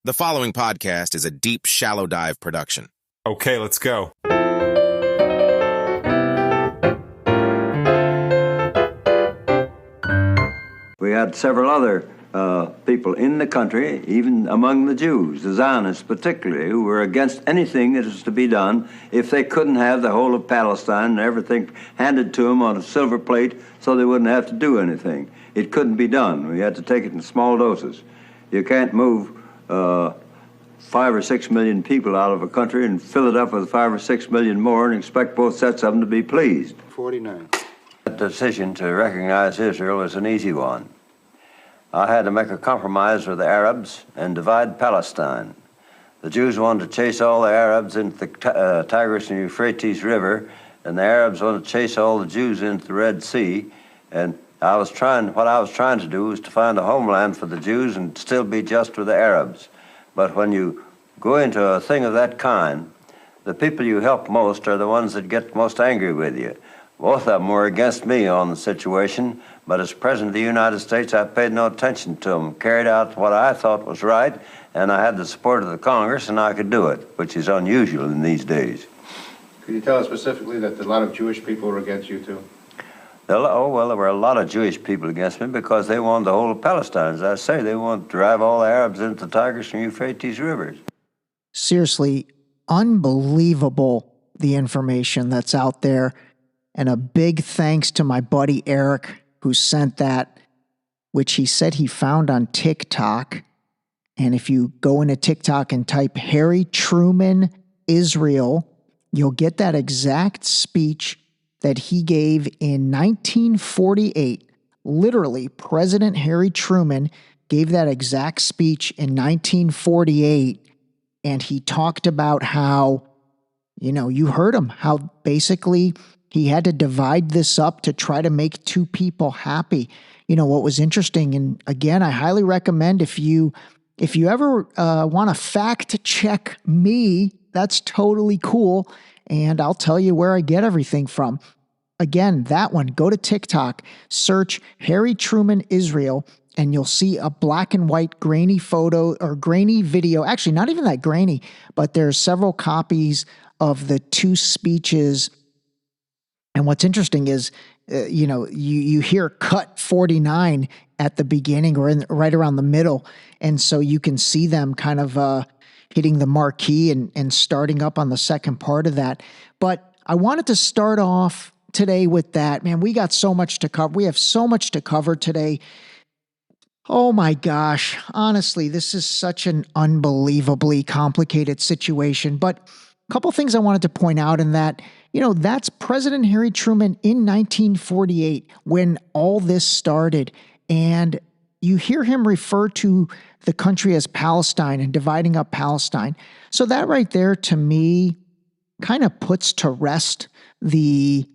The following podcast is a deep, shallow dive production. Okay, let's go. We had several other people in the country, even among the Jews, the Zionists particularly, who were against anything that was to be done if they couldn't have the whole of Palestine and everything handed to them on a silver plate so they wouldn't have to do anything. It couldn't be done. We had to take it in small doses. You can't move 5 or 6 million people out of a country and fill it up with 5 or 6 million more and expect both sets of them to be pleased. 49. The decision to recognize Israel was an easy one. I had to make a compromise with the Arabs and divide Palestine. The Jews wanted to chase all the Arabs into the Tigris and Euphrates River, and the Arabs wanted to chase all the Jews into the Red Sea. And what I was trying to do was to find a homeland for the Jews and still be just with the Arabs. But when you go into a thing of that kind, the people you help most are the ones that get most angry with you. Both of them were against me on the situation, but as President of the United States, I paid no attention to them, carried out what I thought was right, and I had the support of the Congress, and I could do it, which is unusual in these days. Could you tell us specifically that a lot of Jewish people were against you, too? Oh, well, there were a lot of Jewish people against me because they wanted the whole of Palestine. As I say, they wanted to drive all the Arabs into the Tigris and Euphrates rivers. Seriously, unbelievable, the information that's out there. And a big thanks to my buddy Eric, who sent that, which he said he found on TikTok. And if you go into TikTok and type Harry Truman Israel, you'll get that exact speech that he gave in 1948. Literally, President Harry Truman gave that exact speech in 1948, and he talked about how, you heard him, how basically he had to divide this up to try to make two people happy. What was interesting, and again, I highly recommend if you ever want to fact check me, that's totally cool. And I'll tell you where I get everything from. Again, that one, go to TikTok, search Harry Truman Israel, and you'll see a black and white grainy photo or grainy video. Actually, not even that grainy, but there's several copies of the two speeches. And what's interesting is, you hear cut 49 at the beginning or right around the middle. And so you can see them kind of hitting the marquee and starting up on the second part of that. But I wanted to start off today with that. Man, we got so much to cover. We have so much to cover today. Oh my gosh. Honestly, this is such an unbelievably complicated situation. But a couple things I wanted to point out in that, that's President Harry Truman in 1948 when all this started. And you hear him refer to the country as Palestine and dividing up Palestine. So that right there, to me, kind of puts to rest ChatGPT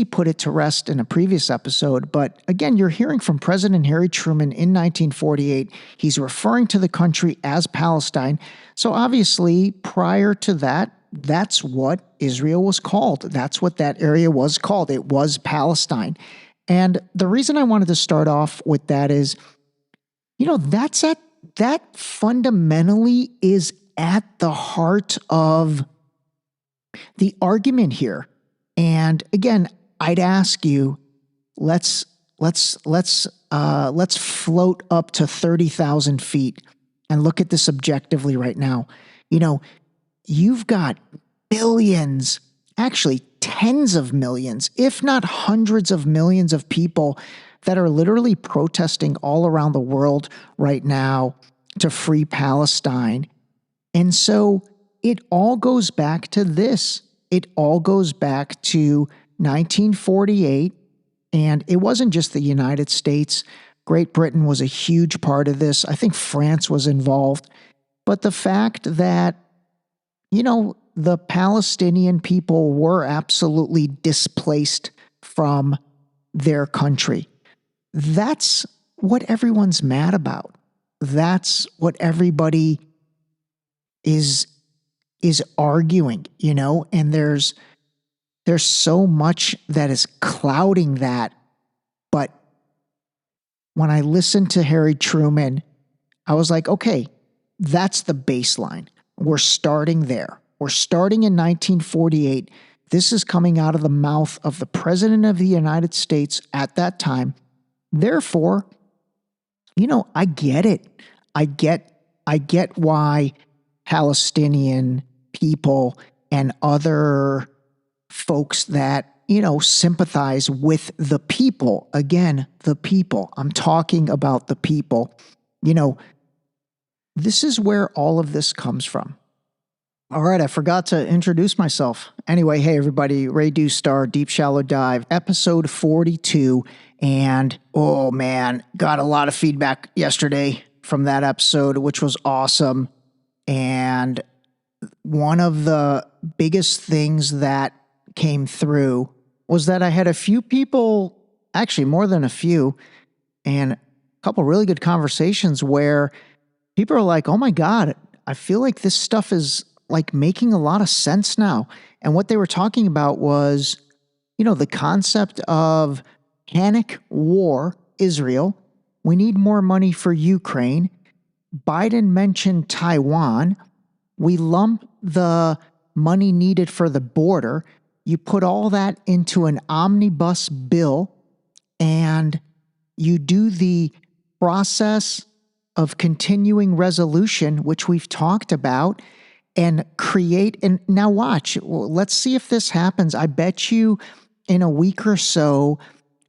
put it to rest in a previous episode. But again, you're hearing from President Harry Truman in 1948. He's referring to the country as Palestine. So obviously, prior to that, that's what Israel was called. That's what that area was called. It was Palestine. And the reason I wanted to start off with that is, that fundamentally is at the heart of the argument here. And again, I'd ask you, let's float up to 30,000 feet and look at this objectively right now. You've got billions, actually tens of millions, if not hundreds of millions of people that are literally protesting all around the world right now to free Palestine. And so it all goes back to this. It all goes back to 1948, and it wasn't just the United States. Great Britain was a huge part of this. I think France was involved. But the fact that, the Palestinian people were absolutely displaced from their country. That's what everyone's mad about. That's what everybody is arguing, and there's so much that is clouding that. But when I listen to Harry Truman, I was like, okay, that's the baseline. We're starting there. We're starting in 1948. This is coming out of the mouth of the President of the United States at that time. Therefore, I get it. I get why Palestinian people and other folks that, sympathize with the people. Again, the people. I'm talking about the people. This is where all of this comes from. All right, I forgot to introduce myself. Anyway, hey everybody, Ray Star, Deep Shallow Dive, episode 42. And oh man, got a lot of feedback yesterday from that episode, which was awesome. And one of the biggest things that came through was that I had a few people, actually more than a few, and a couple really good conversations where people are like, oh my God, I feel like this stuff is like making a lot of sense now. And what they were talking about was, the concept of panic war, Israel. We need more money for Ukraine. Biden mentioned Taiwan. We lump the money needed for the border. You put all that into an omnibus bill and you do the process of continuing resolution, which we've talked about, and create, and now watch, let's see if this happens. I bet you in a week or so,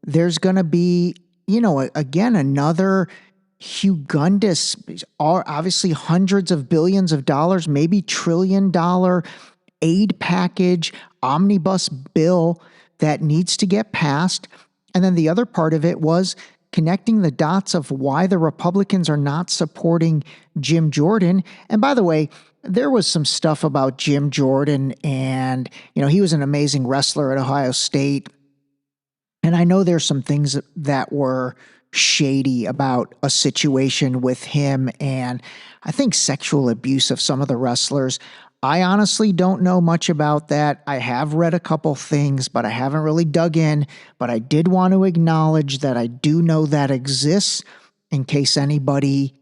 there's going to be, again, another humongous, obviously hundreds of billions of dollars, maybe $1 trillion aid package, omnibus bill that needs to get passed. And then the other part of it was connecting the dots of why the Republicans are not supporting Jim Jordan. And by the way, there was some stuff about Jim Jordan and, he was an amazing wrestler at Ohio State. And I know there's some things that were shady about a situation with him and I think sexual abuse of some of the wrestlers. I honestly don't know much about that. I have read a couple things, but I haven't really dug in. But I did want to acknowledge that I do know that exists in case anybody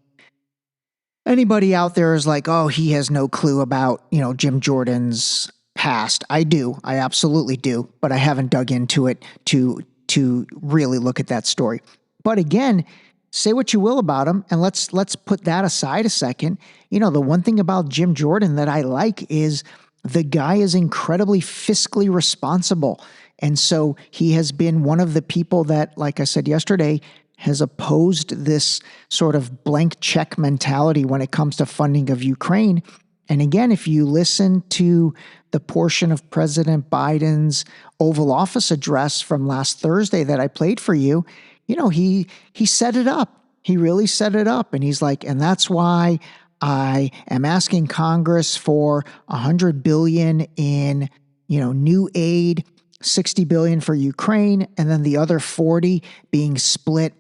out there is like, oh, he has no clue about, Jim Jordan's past. I do. I absolutely do. But I haven't dug into it to really look at that story. But again, say what you will about him, and let's put that aside a second. The one thing about Jim Jordan that I like is the guy is incredibly fiscally responsible. And so he has been one of the people that, like I said yesterday, has opposed this sort of blank check mentality when it comes to funding of Ukraine. And again, if you listen to the portion of President Biden's Oval Office address from last Thursday that I played for you, he set it up. He really set it up. And he's like, and that's why I am asking Congress for $100 billion in, new aid, $60 billion for Ukraine, and then the other 40 being split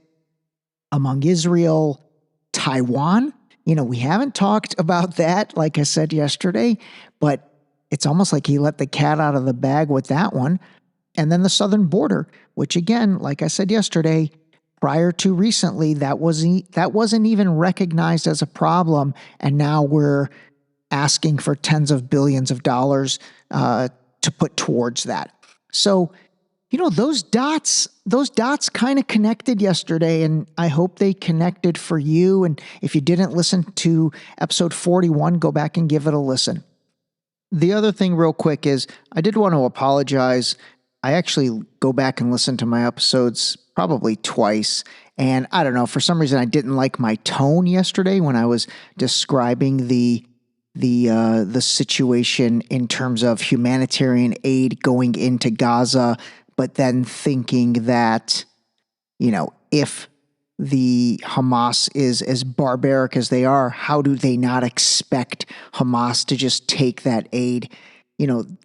among Israel, Taiwan. We haven't talked about that, like I said yesterday, but it's almost like he let the cat out of the bag with that one. And then the southern border, which again, like I said yesterday, prior to recently, that wasn't even recognized as a problem. And now we're asking for tens of billions of dollars to put towards that. So, those dots kind of connected yesterday, and I hope they connected for you. And if you didn't listen to episode 41, go back and give it a listen. The other thing real quick is I did want to apologize. I actually go back and listen to my episodes probably twice. And I don't know, for some reason I didn't like my tone yesterday when I was describing the situation in terms of humanitarian aid going into Gaza, but then thinking that, if the Hamas is as barbaric as they are, how do they not expect Hamas to just take that aid?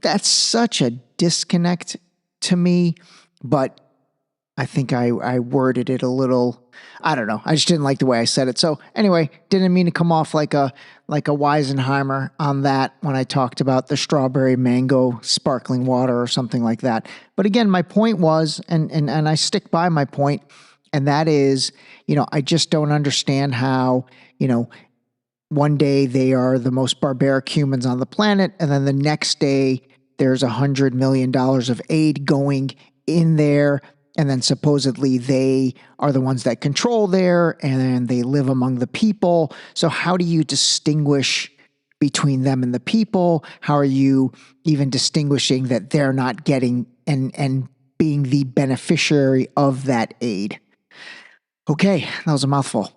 That's such a disconnect to me, but I think I worded it a little, I don't know. I just didn't like the way I said it. So anyway, didn't mean to come off like a Weisenheimer on that when I talked about the strawberry mango sparkling water or something like that. But again, my point was, and I stick by my point, And that is, I just don't understand how, one day they are the most barbaric humans on the planet, and then the next day there's $100 million of aid going in there, and then supposedly they are the ones that control there, and they live among the people. So how do you distinguish between them and the people? How are you even distinguishing that they're not getting and being the beneficiary of that aid? Okay, that was a mouthful.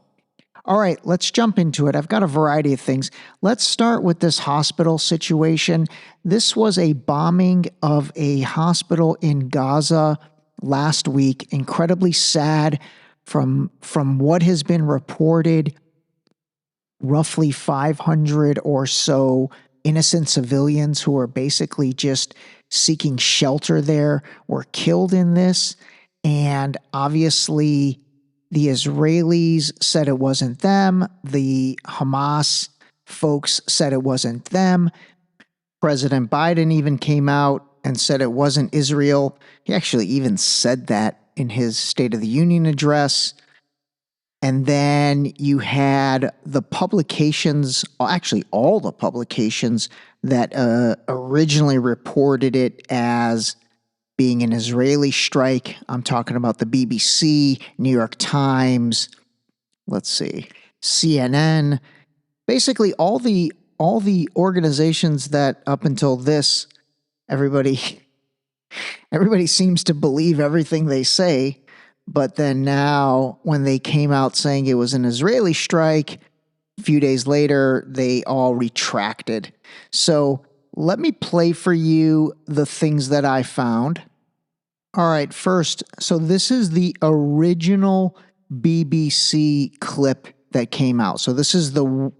All right, let's jump into it. I've got a variety of things. Let's start with this hospital situation. This was a bombing of a hospital in Gaza last week. Incredibly sad. From what has been reported, roughly 500 or so innocent civilians who are basically just seeking shelter there were killed in this. And obviously, the Israelis said it wasn't them. The Hamas folks said it wasn't them. President Biden even came out and said it wasn't Israel. He actually even said that in his State of the Union address. And then you had the publications, actually all the publications that originally reported it as being an Israeli strike. I'm talking about the BBC, New York Times, CNN, basically all the organizations that up until this, everybody seems to believe everything they say. But then now when they came out saying it was an Israeli strike, a few days later, they all retracted. So let me play for you the things that I found. All right, first, so this is the original BBC clip that came out. So this is the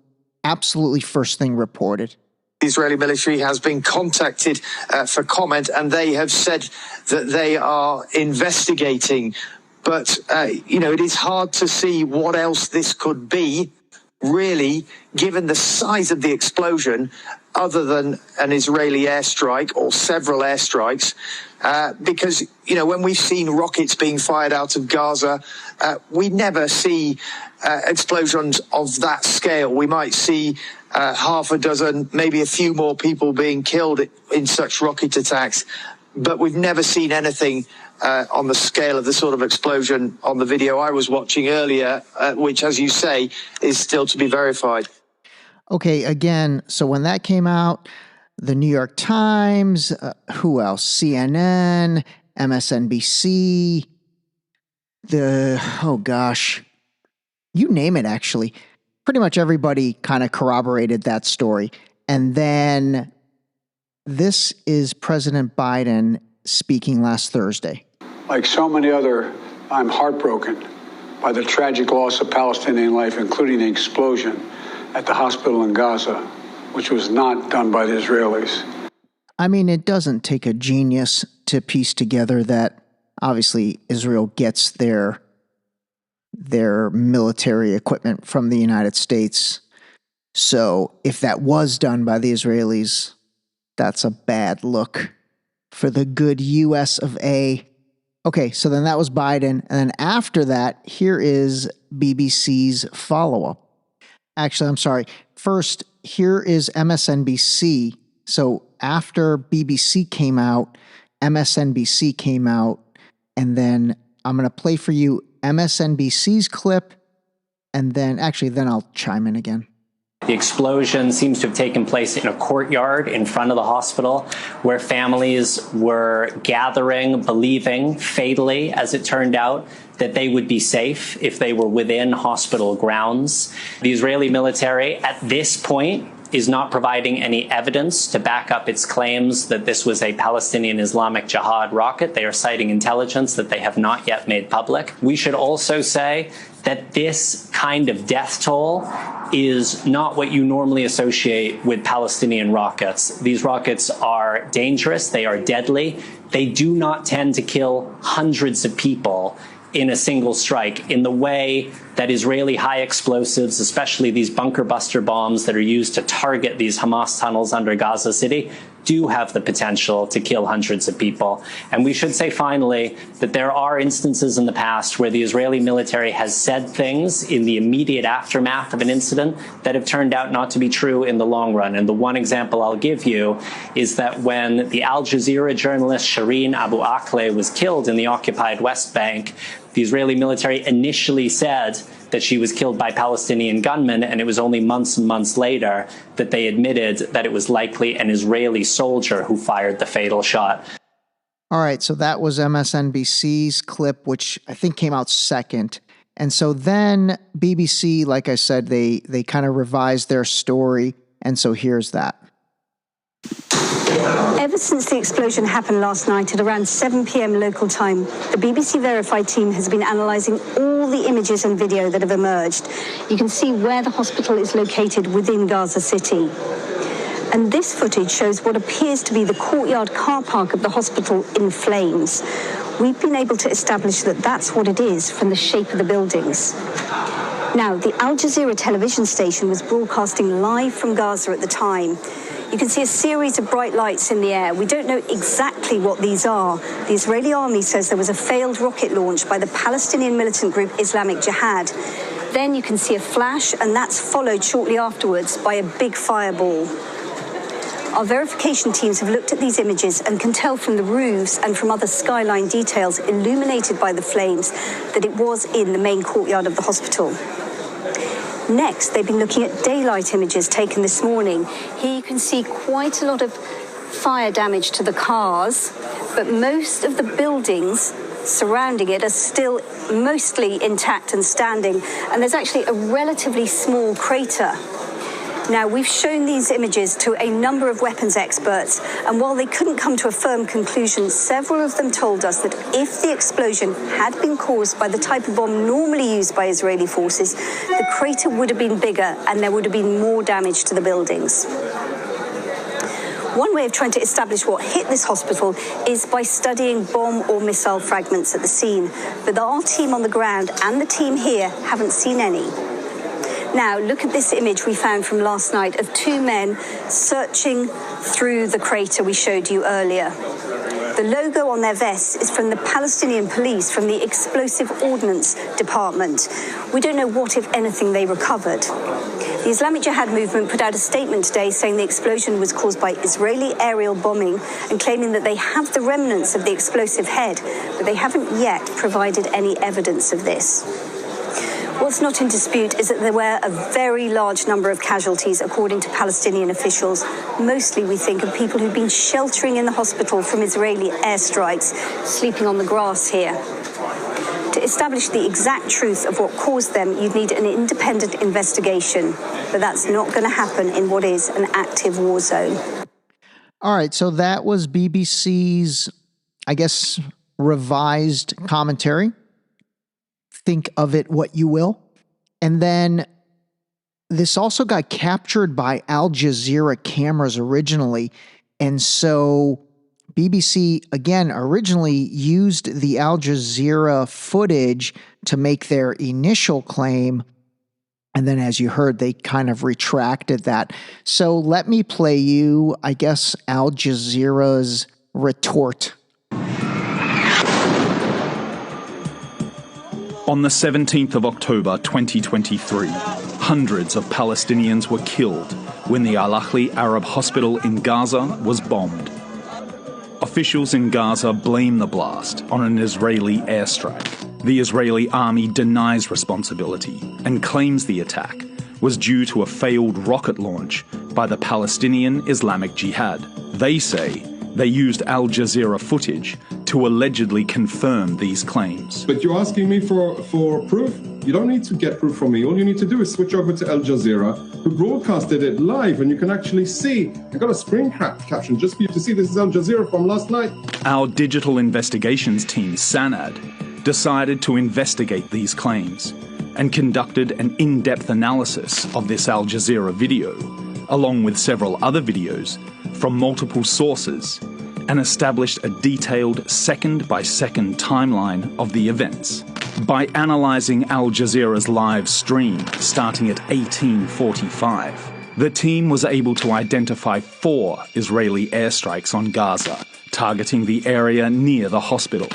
absolutely first thing reported. The Israeli military has been contacted for comment, and they have said that they are investigating. But, it is hard to see what else this could be, really, given the size of the explosion, other than an Israeli airstrike or several airstrikes. Because, when we've seen rockets being fired out of Gaza, we never see explosions of that scale. We might see half a dozen, maybe a few more people being killed in such rocket attacks. But we've never seen anything on the scale of the sort of explosion on the video I was watching earlier, which, as you say, is still to be verified. Okay, again, so when that came out, the New York Times, who else? CNN, MSNBC, you name it, actually. Pretty much everybody kind of corroborated that story. And then this is President Biden speaking last Thursday. Like so many other, I'm heartbroken by the tragic loss of Palestinian life, including the explosion at the hospital in Gaza, which was not done by the Israelis. I mean, it doesn't take a genius to piece together that obviously Israel gets their military equipment from the United States. So if that was done by the Israelis, that's a bad look for the good US of A. Okay, so then that was Biden. And then after that, here is BBC's follow-up. Actually, I'm sorry. First, here is MSNBC. So after BBC came out, MSNBC came out, and then I'm going to play for you MSNBC's clip, and then I'll chime in again. The explosion seems to have taken place in a courtyard in front of the hospital where families were gathering, believing, fatally, as it turned out, that they would be safe if they were within hospital grounds. The Israeli military, at this point, is not providing any evidence to back up its claims that this was a Palestinian Islamic Jihad rocket. They are citing intelligence that they have not yet made public. We should also say that this kind of death toll is not what you normally associate with Palestinian rockets. These rockets are dangerous. They are deadly. They do not tend to kill hundreds of people in a single strike in the way that Israeli high explosives, especially these bunker buster bombs that are used to target these Hamas tunnels under Gaza City, do have the potential to kill hundreds of people. And we should say finally that there are instances in the past where the Israeli military has said things in the immediate aftermath of an incident that have turned out not to be true in the long run. And the one example I'll give you is that when the Al Jazeera journalist Shireen Abu Akleh was killed in the occupied West Bank, the Israeli military initially said that she was killed by Palestinian gunmen, and it was only months and months later that they admitted that it was likely an Israeli soldier who fired the fatal shot. All right, so that was MSNBC's clip, which I think came out second. And so then BBC, like I said, they kind of revised their story, and so here's that. Ever since the explosion happened last night at around 7 p.m. local time, the BBC Verified team has been analysing all the images and video that have emerged. You can see where the hospital is located within Gaza City. And this footage shows what appears to be the courtyard car park of the hospital in flames. We've been able to establish that that's what it is from the shape of the buildings. Now, the Al Jazeera television station was broadcasting live from Gaza at the time. You can see a series of bright lights in the air. We don't know exactly what these are. The Israeli army says there was a failed rocket launch by the Palestinian militant group Islamic Jihad. Then you can see a flash, and that's followed shortly afterwards by a big fireball. Our verification teams have looked at these images and can tell from the roofs and from other skyline details illuminated by the flames that it was in the main courtyard of the hospital. Next, they've been looking at daylight images taken this morning. Here you can see quite a lot of fire damage to the cars, but most of the buildings surrounding it are still mostly intact and standing, and there's actually a relatively small crater. Now, we've shown these images to a number of weapons experts, and while they couldn't come to a firm conclusion, several of them told us that if the explosion had been caused by the type of bomb normally used by Israeli forces, the crater would have been bigger and there would have been more damage to the buildings. One way of trying to establish what hit this hospital is by studying bomb or missile fragments at the scene, but our team on the ground and the team here haven't seen any. Now, look at this image we found from last night of two men searching through the crater we showed you earlier. The logo on their vests is from the Palestinian police, from the Explosive Ordnance Department. We don't know what, if anything, they recovered. The Islamic Jihad movement put out a statement today saying the explosion was caused by Israeli aerial bombing and claiming that they have the remnants of the explosive head, but they haven't yet provided any evidence of this. What's not in dispute is that there were a very large number of casualties, according to Palestinian officials. Mostly, we think, of people who've been sheltering in the hospital from Israeli airstrikes, sleeping on the grass here. To establish the exact truth of what caused them, you'd need an independent investigation. But that's not going to happen in what is an active war zone. All right, so that was BBC's, I guess, revised commentary. Think of it what you will. And then this also got captured by Al Jazeera cameras originally. And so BBC, again, originally used the Al Jazeera footage to make their initial claim. And then, as you heard, they kind of retracted that. So let me play you, I guess, Al Jazeera's retort. On the 17th of October 2023, hundreds of Palestinians were killed when the al-Ahli Arab hospital in Gaza was bombed. Officials in Gaza blame the blast on an Israeli airstrike. The Israeli army denies responsibility and claims the attack was due to a failed rocket launch by the Palestinian Islamic Jihad. They say they used Al Jazeera footage to allegedly confirm these claims. But you're asking me for proof? You don't need to get proof from me. All you need to do is switch over to Al Jazeera, who broadcasted it live, and you can actually see. I got a screen caption just for you to see. This is Al Jazeera from last night. Our digital investigations team, SANAD, decided to investigate these claims and conducted an in-depth analysis of this Al Jazeera video, along with several other videos from multiple sources, and established a detailed second-by-second timeline of the events. By analysing Al Jazeera's live stream starting at 1845, The team was able to identify 4 Israeli airstrikes on Gaza, targeting the area near the hospital,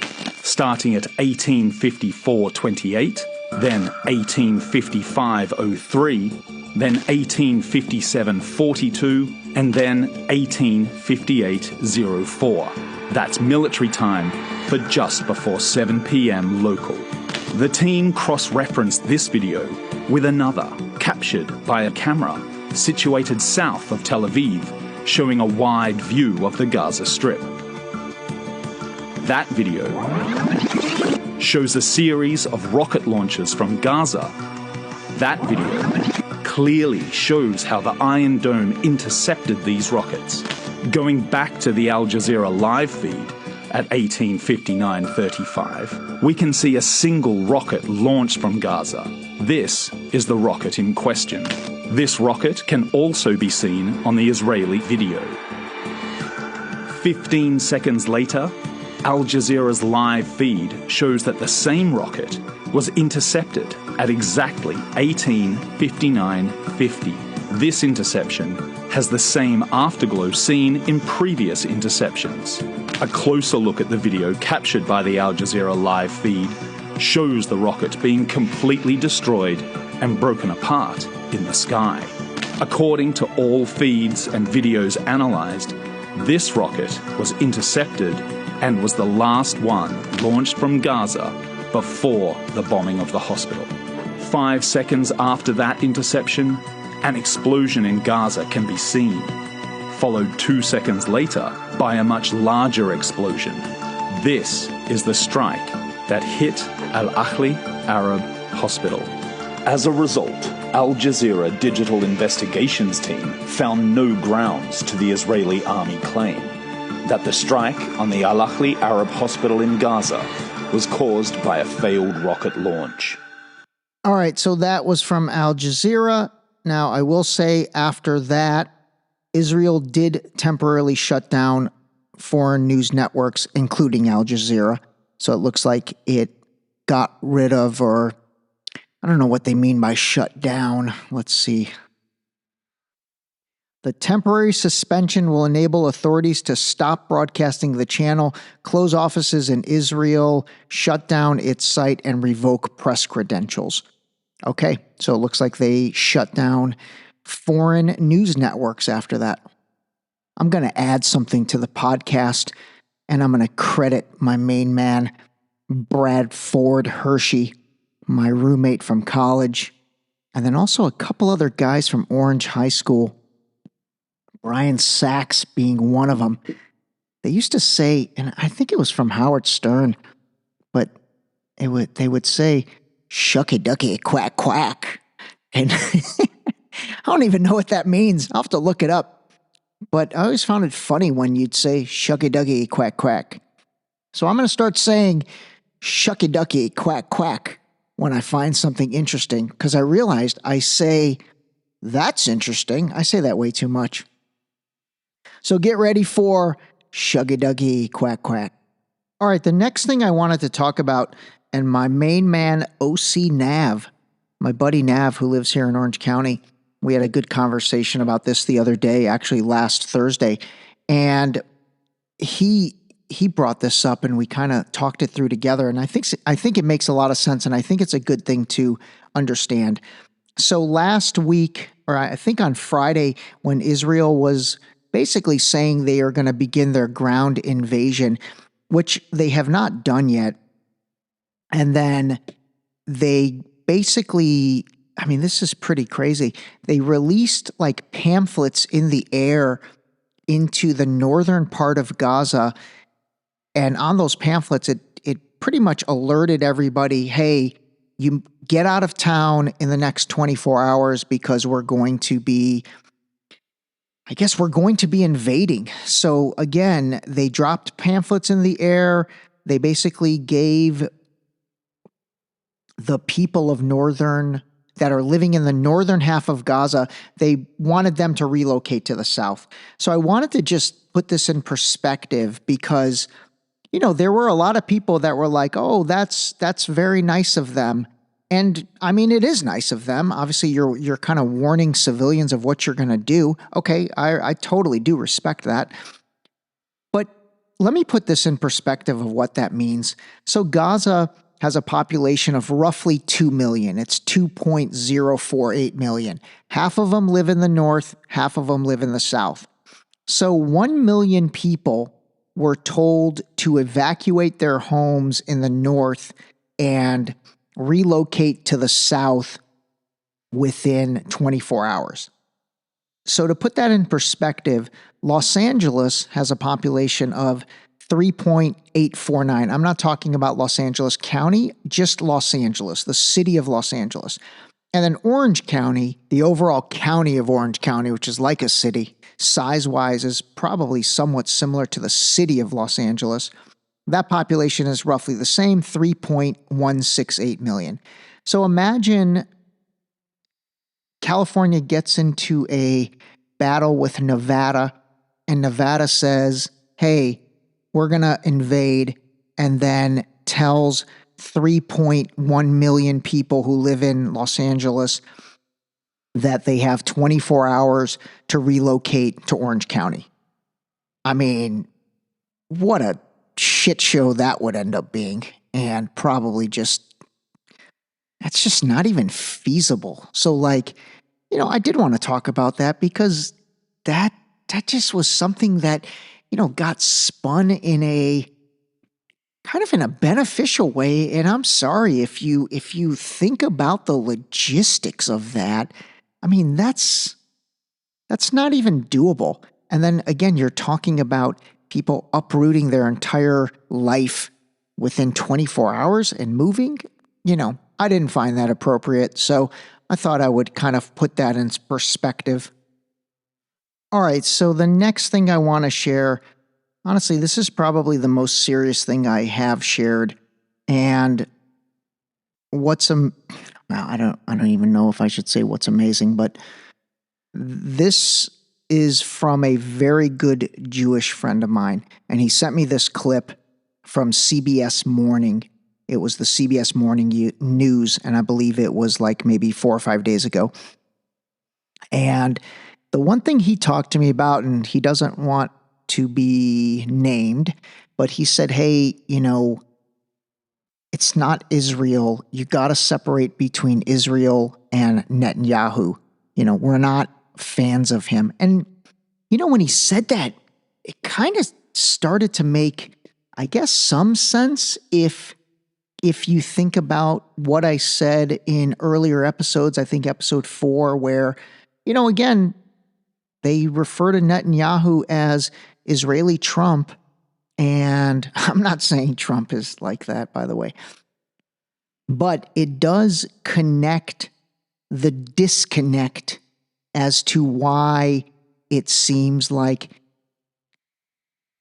starting at 18:54:28, then 18:55:03, then 18:57:42, and then 18:58:04. That's military time for just before 7 p.m. local. The team cross-referenced this video with another, captured by a camera, situated south of Tel Aviv, showing a wide view of the Gaza Strip. That video shows a series of rocket launches from Gaza. That video clearly shows how the Iron Dome intercepted these rockets. Going back to the Al Jazeera live feed at 18:59:35, we can see a single rocket launched from Gaza. This is the rocket in question. This rocket can also be seen on the Israeli video. 15 seconds later, Al Jazeera's live feed shows that the same rocket was intercepted at exactly 18:59:50. This interception has the same afterglow seen in previous interceptions. A closer look at the video captured by the Al Jazeera live feed shows the rocket being completely destroyed and broken apart in the sky. According to all feeds and videos analyzed, this rocket was intercepted and was the last one launched from Gaza before the bombing of the hospital. 5 seconds after that interception, an explosion in Gaza can be seen, followed 2 seconds later by a much larger explosion. This is the strike that hit al-Ahli Arab Hospital. As a result, Al Jazeera Digital Investigations team found no grounds to the Israeli army claim that the strike on the al-Ahli Arab Hospital in Gaza was caused by a failed rocket launch. All right, so that was from Al Jazeera. Now, I will say after that, Israel did temporarily shut down foreign news networks, including Al Jazeera. So it looks like it got rid of, or I don't know what they mean by shut down. Let's see. The temporary suspension will enable authorities to stop broadcasting the channel, close offices in Israel, shut down its site, and revoke press credentials. Okay, so it looks like they shut down foreign news networks after that. I'm going to add something to the podcast, and I'm going to credit my main man, Brad Ford Hershey, my roommate from college, and then also a couple other guys from Orange High School. Brian Sachs being one of them. They used to say, and I think it was from Howard Stern, but they would say, shucky ducky quack quack. And I don't even know what that means. I'll have to look it up. But I always found it funny when you'd say shucky ducky quack quack. So I'm going to start saying shucky ducky quack quack when I find something interesting, because I realized I say, that's interesting. I say that way too much. So get ready for shuggy duggy quack quack. All right, the next thing I wanted to talk about, and my main man, OC Nav, my buddy Nav, who lives here in Orange County, we had a good conversation about this the other day, actually last Thursday, and he brought this up, and we kind of talked it through together, and I think it makes a lot of sense, and I think it's a good thing to understand. So last week, or I think on Friday, when Israel was basically saying they are going to begin their ground invasion, which they have not done yet. And then they basically, I mean, this is pretty crazy. They released like pamphlets in the air into the northern part of Gaza. And on those pamphlets, it pretty much alerted everybody, hey, you get out of town in the next 24 hours because we're going to be invading. So again, they dropped pamphlets in the air. They basically gave the people of that are living in the northern half of Gaza, they wanted them to relocate to the south. So I wanted to just put this in perspective because, you know, there were a lot of people that were like, oh, that's very nice of them. And I mean, it is nice of them. Obviously, you're kind of warning civilians of what you're going to do. Okay, I totally do respect that. But let me put this in perspective of what that means. So Gaza has a population of roughly 2 million. It's 2.048 million. Half of them live in the north, half of them live in the south. So 1 million people were told to evacuate their homes in the north and relocate to the south within 24 hours. So to put that in perspective, Los Angeles has a population of 3.849. I'm not talking about Los Angeles County, just Los Angeles, the city of Los Angeles. And then Orange County, the overall county of Orange County, which is like a city, size-wise is probably somewhat similar to the city of Los Angeles. That population is roughly the same, 3.168 million. So imagine California gets into a battle with Nevada, and Nevada says, hey, we're going to invade, and then tells 3.1 million people who live in Los Angeles that they have 24 hours to relocate to Orange County. I mean, what a shit show that would end up being, and probably that's just not even feasible. So like, I did want to talk about that because that just was something that, got spun in a kind of in a beneficial way. And I'm sorry if you think about the logistics of that, I mean, that's not even doable. And then again, you're talking about people uprooting their entire life within 24 hours and moving. I didn't find that appropriate. So I thought I would kind of put that in perspective. All right, so the next thing I want to share, honestly, this is probably the most serious thing I have shared. And I don't even know if I should say what's amazing, but this is from a very good Jewish friend of mine. And he sent me this clip from CBS Morning. It was the CBS Morning News, and I believe it was like maybe 4 or 5 days ago. And the one thing he talked to me about, and he doesn't want to be named, but he said, hey, it's not Israel. You got to separate between Israel and Netanyahu. We're not fans of him. And, when he said that, it kind of started to make, I guess, some sense if you think about what I said in earlier episodes, I think episode 4, where, again, they refer to Netanyahu as Israeli Trump. And I'm not saying Trump is like that, by the way. But it does connect the disconnect as to why it seems like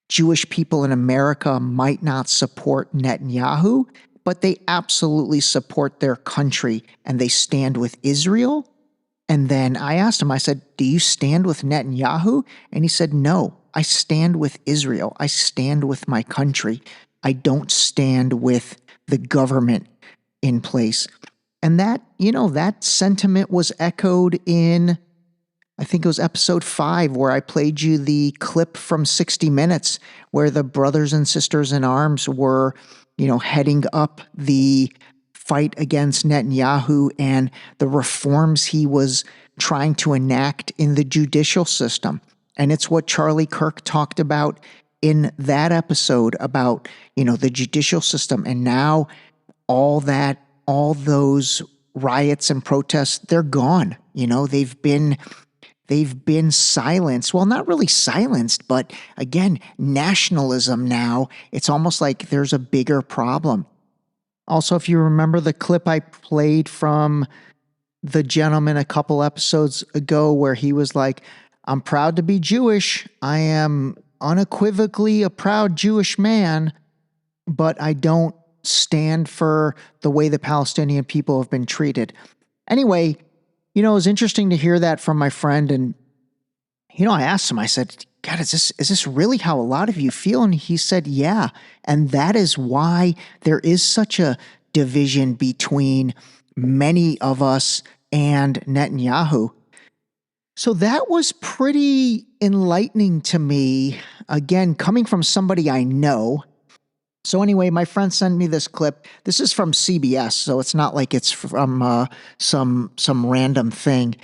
Jewish people in America might not support Netanyahu, but they absolutely support their country and they stand with Israel. And then I asked him, I said, do you stand with Netanyahu? And he said, no, I stand with Israel. I stand with my country. I don't stand with the government in place. And that, that sentiment was echoed in, I think it was episode 5, where I played you the clip from 60 Minutes, where the brothers and sisters in arms were, heading up the fight against Netanyahu and the reforms he was trying to enact in the judicial system. And it's what Charlie Kirk talked about in that episode about, the judicial system. And now all those riots and protests, they're gone. They've been silenced. Well, not really silenced, but again, nationalism now, it's almost like there's a bigger problem. Also, if you remember the clip I played from the gentleman a couple episodes ago where he was like, I'm proud to be Jewish. I am unequivocally a proud Jewish man, but I don't stand for the way the Palestinian people have been treated. Anyway, it was interesting to hear that from my friend. And, I asked him, I said, God, is this really how a lot of you feel? And he said, yeah. And that is why there is such a division between many of us and Netanyahu. So that was pretty enlightening to me, again, coming from somebody I know. So anyway, my friend sent me this clip. This is from CBS, so it's not like it's from some random thing.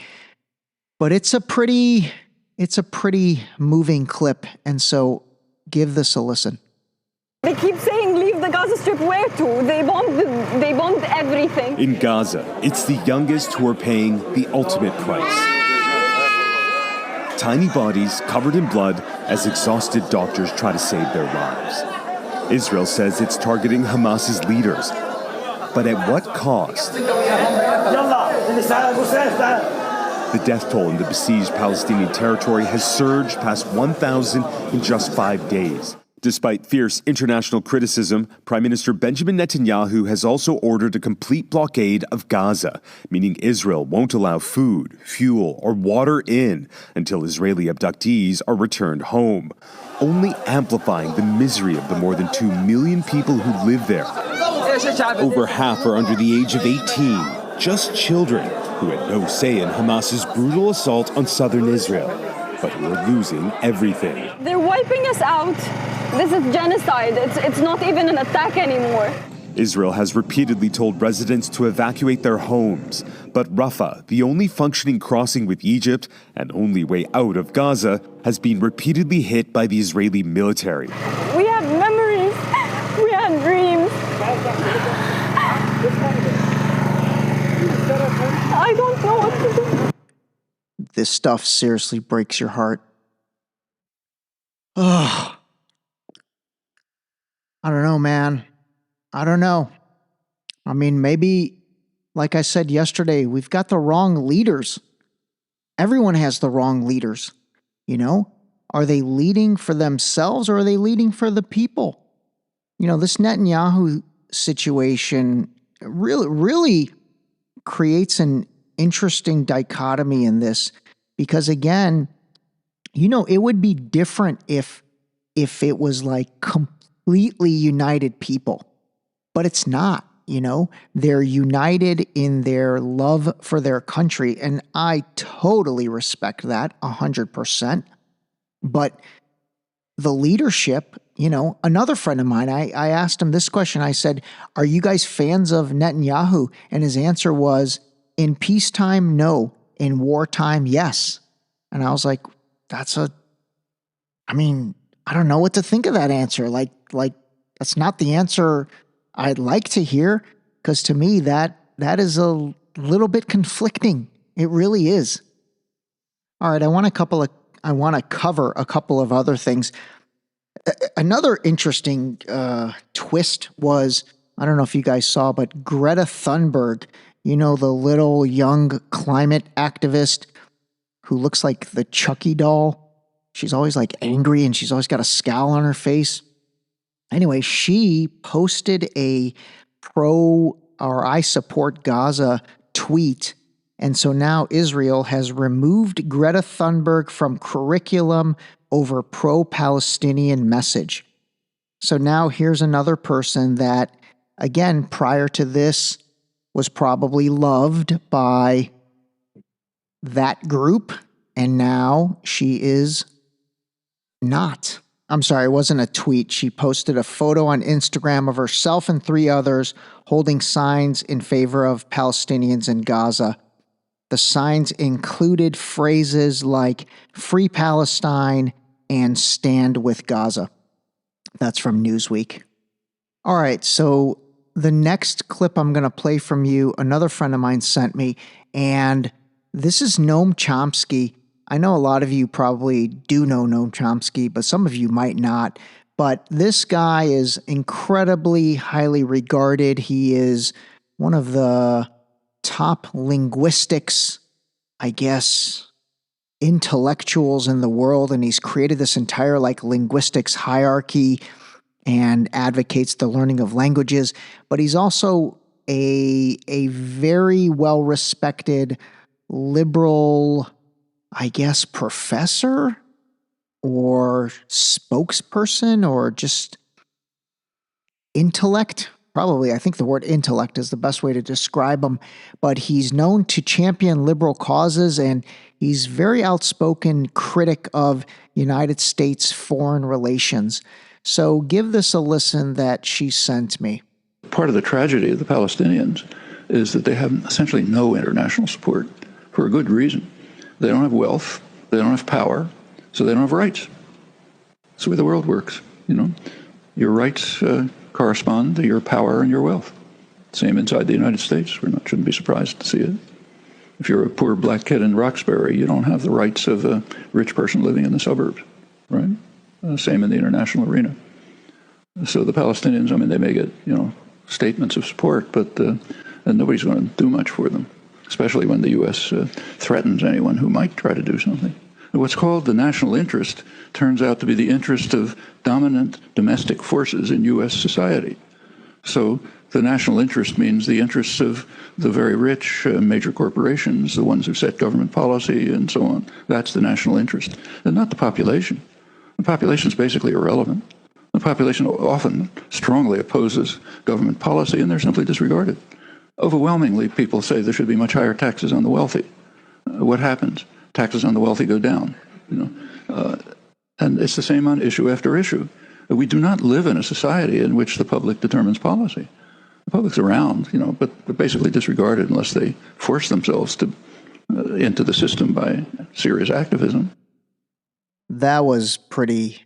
But it's a pretty moving clip, and so give this a listen. They keep saying leave the Gaza Strip. Where to? They bombed everything. In Gaza, it's the youngest who are paying the ultimate price. Tiny bodies covered in blood as exhausted doctors try to save their lives. Israel says it's targeting Hamas's leaders. But at what cost? The death toll in the besieged Palestinian territory has surged past 1,000 in just 5 days. Despite fierce international criticism, Prime Minister Benjamin Netanyahu has also ordered a complete blockade of Gaza, meaning Israel won't allow food, fuel, or water in until Israeli abductees are returned home, only amplifying the misery of the more than 2 million people who live there. Over half are under the age of 18, just children who had no say in Hamas's brutal assault on southern Israel, but who are losing everything. They're wiping us out. This is genocide. It's not even an attack anymore. Israel has repeatedly told residents to evacuate their homes, but Rafah, the only functioning crossing with Egypt and only way out of Gaza, has been repeatedly hit by the Israeli military. We had memories. We had dreams. I don't know what to do. This stuff seriously breaks your heart. Ugh. I don't know, man. I don't know. I mean, maybe, like I said yesterday, we've got the wrong leaders. Everyone has the wrong leaders. You know, are they leading for themselves or are they leading for the people? You know, this Netanyahu situation really creates an interesting dichotomy in this because, again, you know, it would be different if it was like completely united people, but it's not. You know, they're united in their love for their country, and I totally respect that 100%. But the leadership, you know, another friend of mine, I asked him this question. I said, are you guys fans of Netanyahu? And his answer was, in peacetime, no. In wartime, yes. And I was like, I don't know what to think of that answer. Like that's not the answer I'd like to hear, because to me that is a little bit conflicting. It really is. All right, I want to cover a couple of other things. Another interesting twist was, I don't know if you guys saw, but Greta Thunberg, you know, the little young climate activist who looks like the Chucky doll. She's always like angry and she's always got a scowl on her face. Anyway, she posted a I support Gaza tweet. And so now Israel has removed Greta Thunberg from curriculum over pro-Palestinian message. So now here's another person that, again, prior to this, was probably loved by that group, and now she is not. I'm sorry, it wasn't a tweet. She posted a photo on Instagram of herself and 3 others holding signs in favor of Palestinians in Gaza. The signs included phrases like Free Palestine and Stand with Gaza. That's from Newsweek. All right, so the next clip I'm going to play from you, another friend of mine sent me, and this is Noam Chomsky. I know a lot of you probably do know Noam Chomsky, but some of you might not. But this guy is incredibly highly regarded. He is one of the top linguistics, I guess, intellectuals in the world, and he's created this entire linguistics hierarchy and advocates the learning of languages. But he's also a very well-respected liberal, I guess, professor or spokesperson or just intellect. probably, I think the word intellect is the best way to describe him, but he's known to champion liberal causes, and he's very outspoken critic of United States foreign relations. So give this a listen that she sent me. Part of the tragedy of the Palestinians is that they have essentially no international support for a good reason. They don't have wealth, they don't have power, so they don't have rights. That's the way the world works, you know. Your rights correspond to your power and your wealth. Same inside the United States. We shouldn't be surprised to see it. If you're a poor black kid in Roxbury, you don't have the rights of a rich person living in the suburbs, right? Same in the international arena. So the Palestinians, I mean, they may get, you know, statements of support, but and nobody's going to do much for them, especially when the U.S. Threatens anyone who might try to do something. What's called the national interest turns out to be the interest of dominant domestic forces in U.S. society. So the national interest means the interests of the very rich, major corporations, the ones who set government policy and so on. That's the national interest, and not the population. The population is basically irrelevant. The population often strongly opposes government policy, and they're simply disregarded. Overwhelmingly, people say there should be much higher taxes on the wealthy. What happens? Taxes on the wealthy go down, you know, and it's the same on issue after issue. We do not live in a society in which the public determines policy. The public's around, you know, but basically disregarded unless they force themselves to into the system by serious activism. That was pretty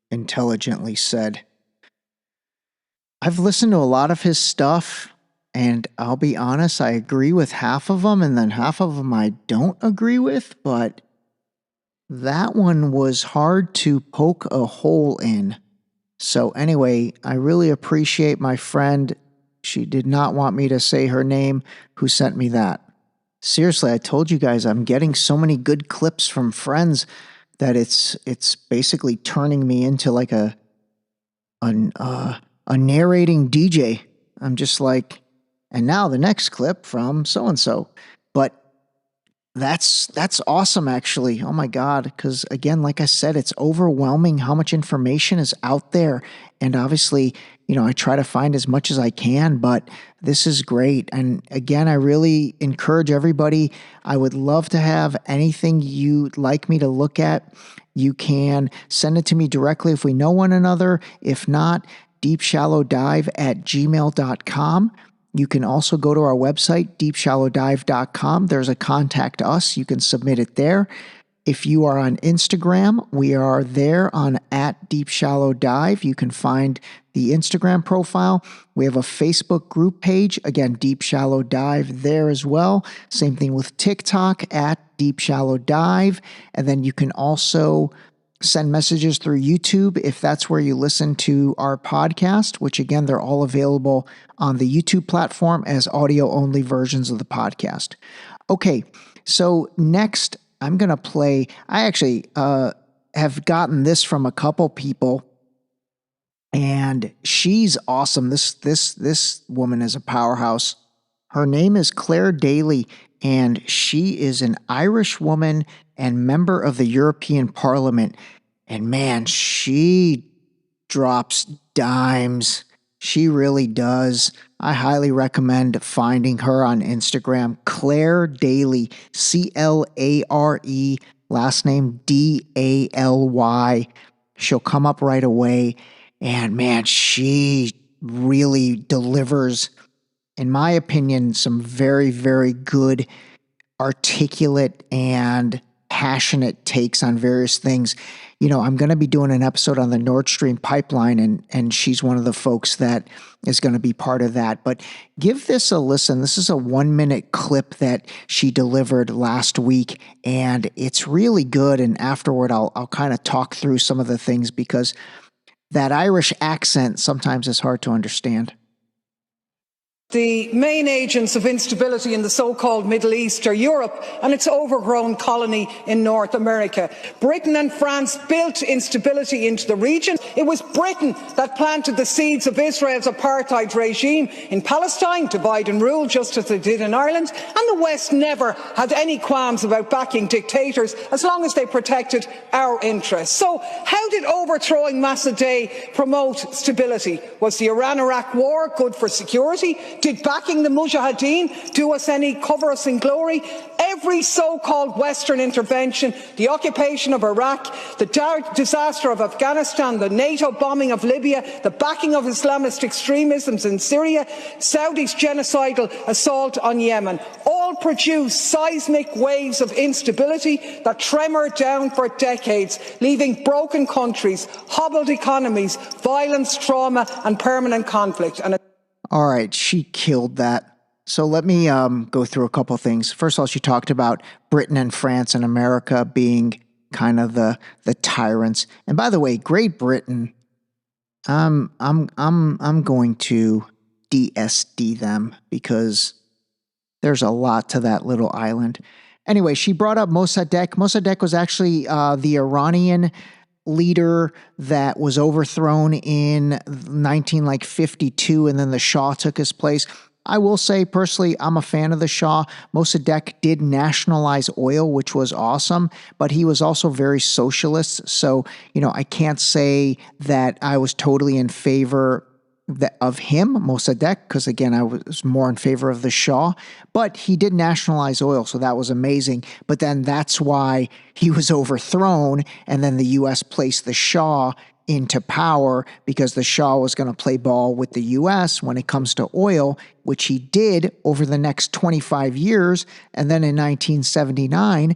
intelligently said. I've listened to a lot of his stuff, and I'll be honest, I agree with half of them, and then half of them I don't agree with, but that one was hard to poke a hole in. So anyway, I really appreciate my friend, she did not want me to say her name, who sent me that. Seriously, I told you guys I'm getting so many good clips from friends that it's basically turning me into like a narrating DJ. I'm just like, and now the next clip from so-and-so. But that's awesome, actually. Oh my God. Because again, like I said, it's overwhelming how much information is out there. And obviously, you know, I try to find as much as I can, but this is great. And again, I really encourage everybody. I would love to have anything you'd like me to look at. You can send it to me directly if we know one another. If not, deepshallowdive@gmail.com. You can also go to our website, deepshallowdive.com. There's a contact us. You can submit it there. If you are on Instagram, we are there on @deepshallowdive. You can find the Instagram profile. We have a Facebook group page. Again, Deep Shallow Dive there as well. Same thing with TikTok @deepshallowdive. And then you can also send messages through YouTube if that's where you listen to our podcast, which again, they're all available on the YouTube platform as audio-only versions of the podcast. Okay, so next I'm going to play, I actually have gotten this from a couple people, and she's awesome. This woman is a powerhouse. Her name is Claire Daly, and she is an Irish woman and member of the European Parliament. And man, she drops dimes. She really does. I highly recommend finding her on Instagram. Claire Daly, C-L-A-R-E, last name D-A-L-Y. She'll come up right away. And man, she really delivers, in my opinion, some very, very good, articulate, and passionate takes on various things. You know, I'm going to be doing an episode on the Nord Stream pipeline, and she's one of the folks that is going to be part of that. But give this a listen. This is a 1-minute clip that she delivered last week, and it's really good. And afterward, I'll kind of talk through some of the things, because that Irish accent sometimes is hard to understand. The main agents of instability in the so-called Middle East are Europe and its overgrown colony in North America. Britain and France built instability into the region. It was Britain that planted the seeds of Israel's apartheid regime in Palestine, divide and rule, just as they did in Ireland, and the West never had any qualms about backing dictators as long as they protected our interests. So how did overthrowing Mossadegh promote stability? Was the Iran-Iraq war good for security? Did backing the Mujahideen do us any, cover us in glory? Every so-called Western intervention, the occupation of Iraq, the disaster of Afghanistan, the NATO bombing of Libya, the backing of Islamist extremisms in Syria, Saudi's genocidal assault on Yemen, all produce seismic waves of instability that tremor down for decades, leaving broken countries, hobbled economies, violence, trauma and permanent conflict. All right, she killed that. So let me go through a couple things. First of all, she talked about Britain and France and America being kind of the tyrants. And by the way, Great Britain, I'm going to DSD them because there's a lot to that little island. Anyway, she brought up Mossadegh. Mossadegh was actually the Iranian leader that was overthrown in 1952, and then the Shah took his place. I will say personally, I'm a fan of the Shah. Mossadegh did nationalize oil, which was awesome, but he was also very socialist. So, I can't say that I was totally in favor of him, Mossadegh, because again, I was more in favor of the Shah, but he did nationalize oil, so that was amazing. But then that's why he was overthrown, and then the U.S. placed the Shah into power because the Shah was going to play ball with the U.S. when it comes to oil, which he did over the next 25 years. And then in 1979,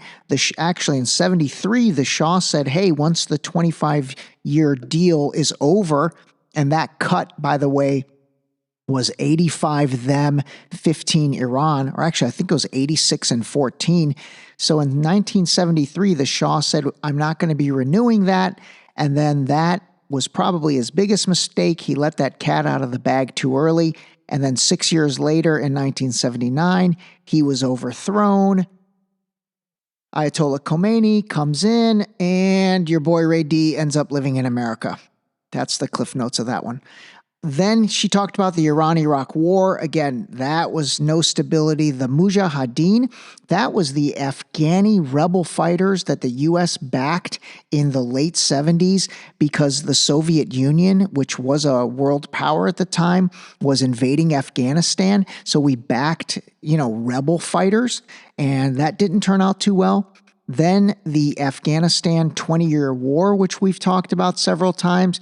actually in 73, the Shah said, hey, once the 25-year deal is over, and that cut, by the way, was 85 them, 15 Iran, or actually I think it was 86 and 14. So in 1973, the Shah said, I'm not going to be renewing that. And then that was probably his biggest mistake. He let that cat out of the bag too early. And then 6 years later, in 1979, he was overthrown. Ayatollah Khomeini comes in, and your boy Ray D ends up living in America. That's the cliff notes of that one. Then she talked about the Iran-Iraq war. Again, that was no stability. The Mujahideen, that was the Afghani rebel fighters that the U.S. backed in the late 70s because the Soviet Union, which was a world power at the time, was invading Afghanistan. So we backed, rebel fighters, and that didn't turn out too well. Then the Afghanistan 20-year war, which we've talked about several times,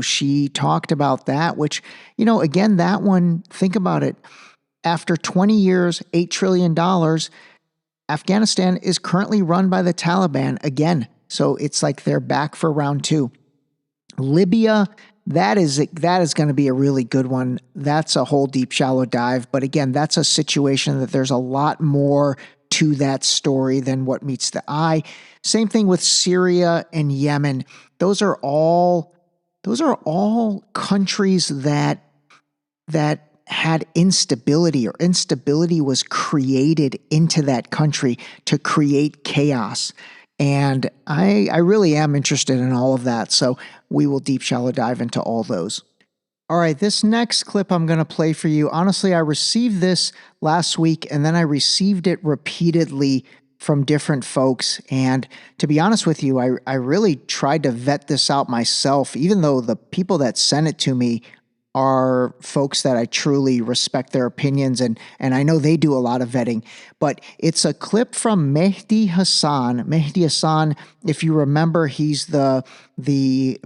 she talked about that, which, again, that one, think about it. After 20 years, $8 trillion, Afghanistan is currently run by the Taliban again. So it's like they're back for round two. Libya, that is going to be a really good one. That's a whole deep, shallow dive. But again, that's a situation that there's a lot more to that story than what meets the eye. Same thing with Syria and Yemen. Those are all countries that had instability, or instability was created into that country to create chaos. And I really am interested in all of that. So we will deep, shallow dive into all those. All right, this next clip I'm going to play for you. Honestly, I received this last week, and then I received it repeatedly from different folks. And to be honest with you, I really tried to vet this out myself, even though the people that sent it to me are folks that I truly respect their opinions, and I know they do a lot of vetting. But it's a clip from Mehdi Hassan. Mehdi Hassan, if you remember, he's the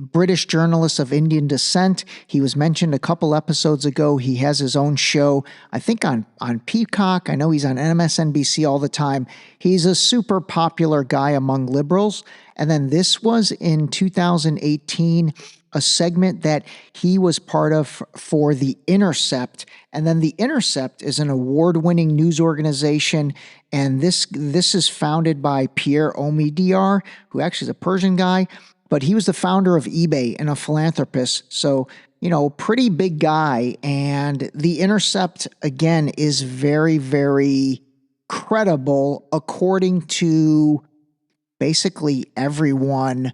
British journalist of Indian descent. He was mentioned a couple episodes ago. He has his own show, I think on Peacock. I know he's on MSNBC all the time. He's a super popular guy among liberals. And then this was in 2018, a segment that he was part of for The Intercept. And then The Intercept is an award-winning news organization, and this is founded by Pierre Omidyar, who actually is a Persian guy, but he was the founder of eBay and a philanthropist. So pretty big guy. And The Intercept, again, is very, very credible according to basically everyone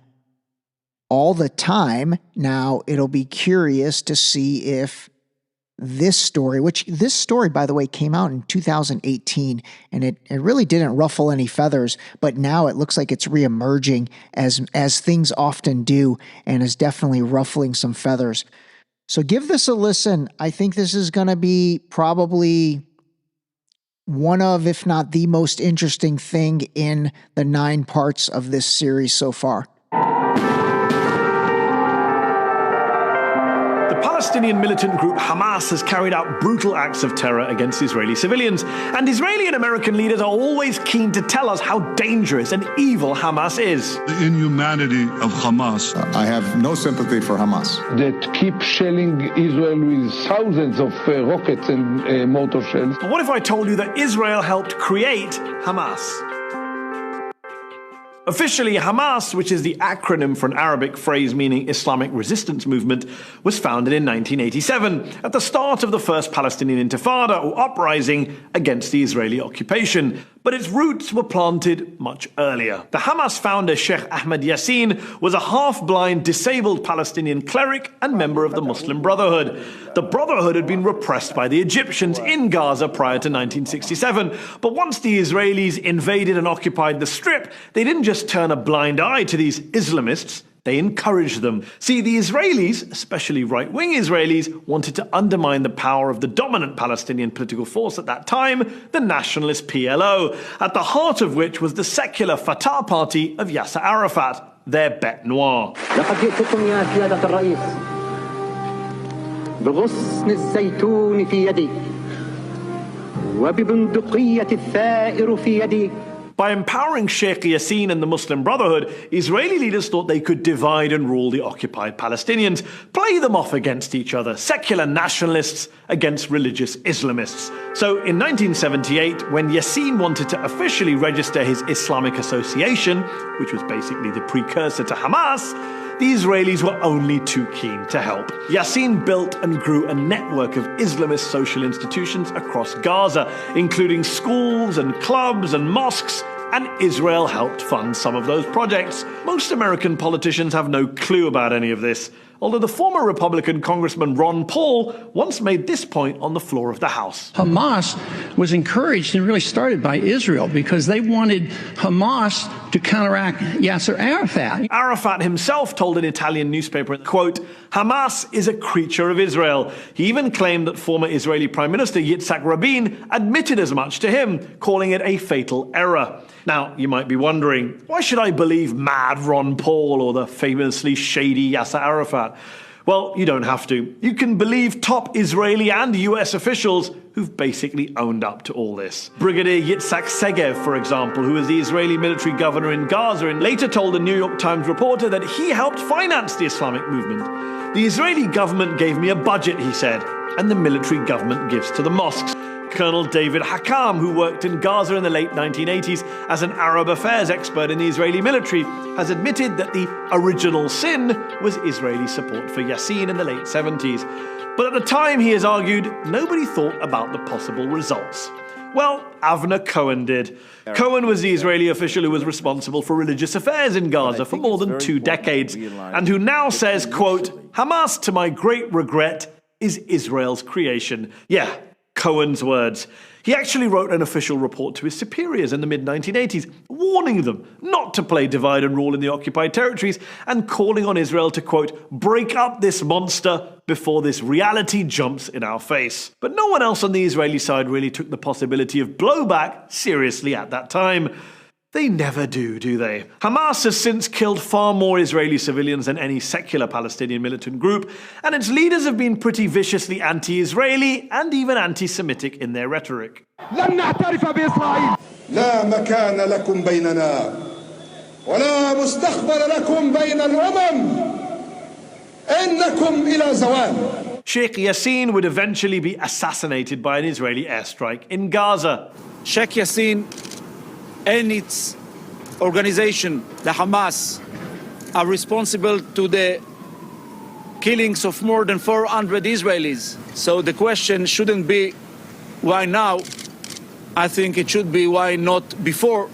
all the time. Now, it'll be curious to see if this story, by the way, came out in 2018, and it really didn't ruffle any feathers, but now it looks like it's reemerging as things often do, and is definitely ruffling some feathers. So give this a listen. I think this is going to be probably one of, if not the most interesting thing in the 9 parts of this series so far. The Palestinian militant group Hamas has carried out brutal acts of terror against Israeli civilians, and Israeli and American leaders are always keen to tell us how dangerous and evil Hamas is. The inhumanity of Hamas. I have no sympathy for Hamas. That keep shelling Israel with thousands of rockets and mortar shells. But what if I told you that Israel helped create Hamas? Officially, Hamas, which is the acronym for an Arabic phrase meaning Islamic Resistance Movement, was founded in 1987, at the start of the first Palestinian Intifada, or uprising against the Israeli occupation. But its roots were planted much earlier. The Hamas founder, Sheikh Ahmed Yassin, was a half-blind, disabled Palestinian cleric and member of the Muslim Brotherhood. The Brotherhood had been repressed by the Egyptians in Gaza prior to 1967, but once the Israelis invaded and occupied the Strip, they didn't just turn a blind eye to these Islamists, they encouraged them. See, the Israelis, especially right-wing Israelis, wanted to undermine the power of the dominant Palestinian political force at that time, the nationalist PLO, at the heart of which was the secular Fatah party of Yasser Arafat, their bête noire. بغصن الزيتون في يدي وببندقية الثائر في يدي. By empowering Sheikh Yassin and the Muslim Brotherhood, Israeli leaders thought they could divide and rule the occupied Palestinians, play them off against each other, secular nationalists against religious Islamists. So in 1978, when Yassin wanted to officially register his Islamic Association, which was basically the precursor to Hamas, the Israelis were only too keen to help. Yassin built and grew a network of Islamist social institutions across Gaza, including schools and clubs and mosques, and Israel helped fund some of those projects. Most American politicians have no clue about any of this, although the former Republican Congressman Ron Paul once made this point on the floor of the House. Hamas was encouraged and really started by Israel because they wanted Hamas to counteract Yasser Arafat. Arafat himself told an Italian newspaper, quote, Hamas is a creature of Israel. He even claimed that former Israeli Prime Minister Yitzhak Rabin admitted as much to him, calling it a fatal error. Now, you might be wondering, why should I believe mad Ron Paul or the famously shady Yasser Arafat? Well, you don't have to. You can believe top Israeli and US officials who've basically owned up to all this. Brigadier Yitzhak Segev, for example, who was the Israeli military governor in Gaza, and later told a New York Times reporter that he helped finance the Islamic movement. The Israeli government gave me a budget, he said, and the military government gives to the mosques. Colonel David Hakam, who worked in Gaza in the late 1980s as an Arab affairs expert in the Israeli military, has admitted that the original sin was Israeli support for Yassin in the late 70s. But at the time, he has argued, nobody thought about the possible results. Well, Avner Cohen did. Cohen was the Israeli official who was responsible for religious affairs in Gaza for more than 2 decades, and who now says, quote, Hamas, to my great regret, is Israel's creation. Yeah, Cohen's words. He actually wrote an official report to his superiors in the mid-1980s, warning them not to play divide and rule in the occupied territories and calling on Israel to, quote, break up this monster before this reality jumps in our face. But no one else on the Israeli side really took the possibility of blowback seriously at that time. They never do they? Hamas has since killed far more Israeli civilians than any secular Palestinian militant group, and its leaders have been pretty viciously anti-Israeli and even anti-Semitic in their rhetoric. لن نعترف بإسرائيل. لا مكان لكم بيننا ولا مستقبل لكم بين الأمم. إنكم إلى زوال. Sheikh Yassin would eventually be assassinated by an Israeli airstrike in Gaza. Sheikh Yassin and its organization, the Hamas, are responsible to the killings of more than 400 Israelis. So the question shouldn't be why now. I think it should be why not before.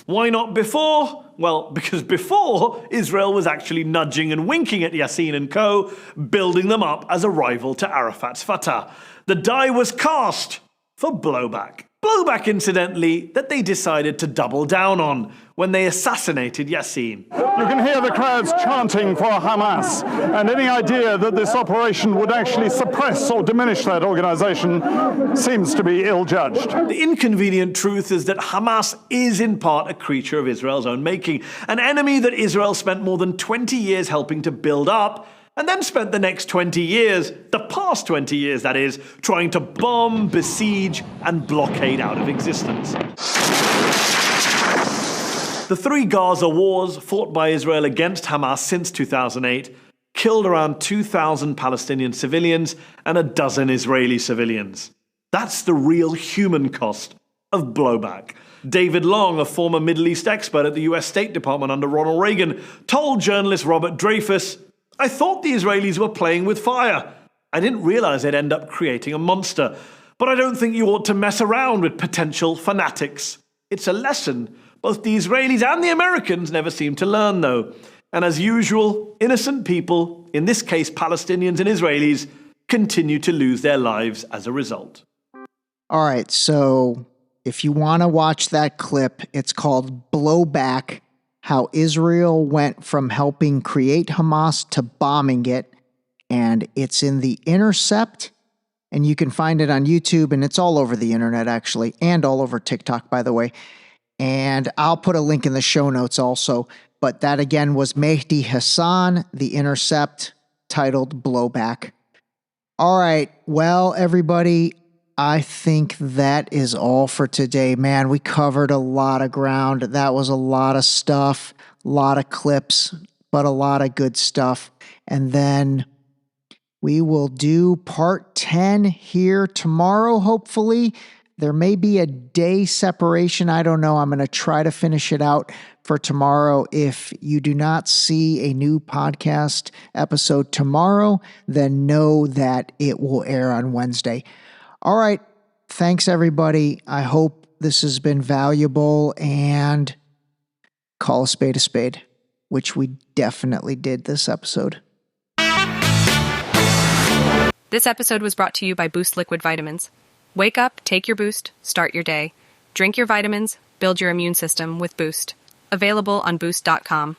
Why not before? Well, because before, Israel was actually nudging and winking at Yassin and co., building them up as a rival to Arafat's Fatah. The die was cast for blowback. Blowback, incidentally, that they decided to double down on when they assassinated Yassin. You can hear the crowds chanting for Hamas, and any idea that this operation would actually suppress or diminish that organization seems to be ill-judged. The inconvenient truth is that Hamas is in part a creature of Israel's own making, an enemy that Israel spent more than 20 years helping to build up, and then spent the next 20 years, the past 20 years that is, trying to bomb, besiege, and blockade out of existence. The 3 Gaza wars fought by Israel against Hamas since 2008 killed around 2,000 Palestinian civilians and a dozen Israeli civilians. That's the real human cost of blowback. David Long, a former Middle East expert at the US State Department under Ronald Reagan, told journalist Robert Dreyfus, "I thought the Israelis were playing with fire. I didn't realize they'd end up creating a monster. But I don't think you ought to mess around with potential fanatics. It's a lesson both the Israelis and the Americans never seem to learn, though. And as usual, innocent people, in this case Palestinians and Israelis, continue to lose their lives as a result." All right, so if you want to watch that clip, it's called Blowback, how Israel went from helping create Hamas to bombing it, and it's in The Intercept, and you can find it on YouTube, and it's all over the internet, actually, and all over TikTok, by the way. And I'll put a link in the show notes also. But that again was Mehdi Hassan, The Intercept, titled Blowback. All right. Well, everybody, I think that is all for today. Man, we covered a lot of ground. That was a lot of stuff, a lot of clips, but a lot of good stuff. And then we will do part 10 here tomorrow, hopefully. There may be a day separation. I don't know. I'm going to try to finish it out for tomorrow. If you do not see a new podcast episode tomorrow, then know that it will air on Wednesday. All right. Thanks, everybody. I hope this has been valuable, and call a spade, which we definitely did this episode. This episode was brought to you by Boost Liquid Vitamins. Wake up, take your Boost, start your day. Drink your vitamins, build your immune system with Boost. Available on Boost.com.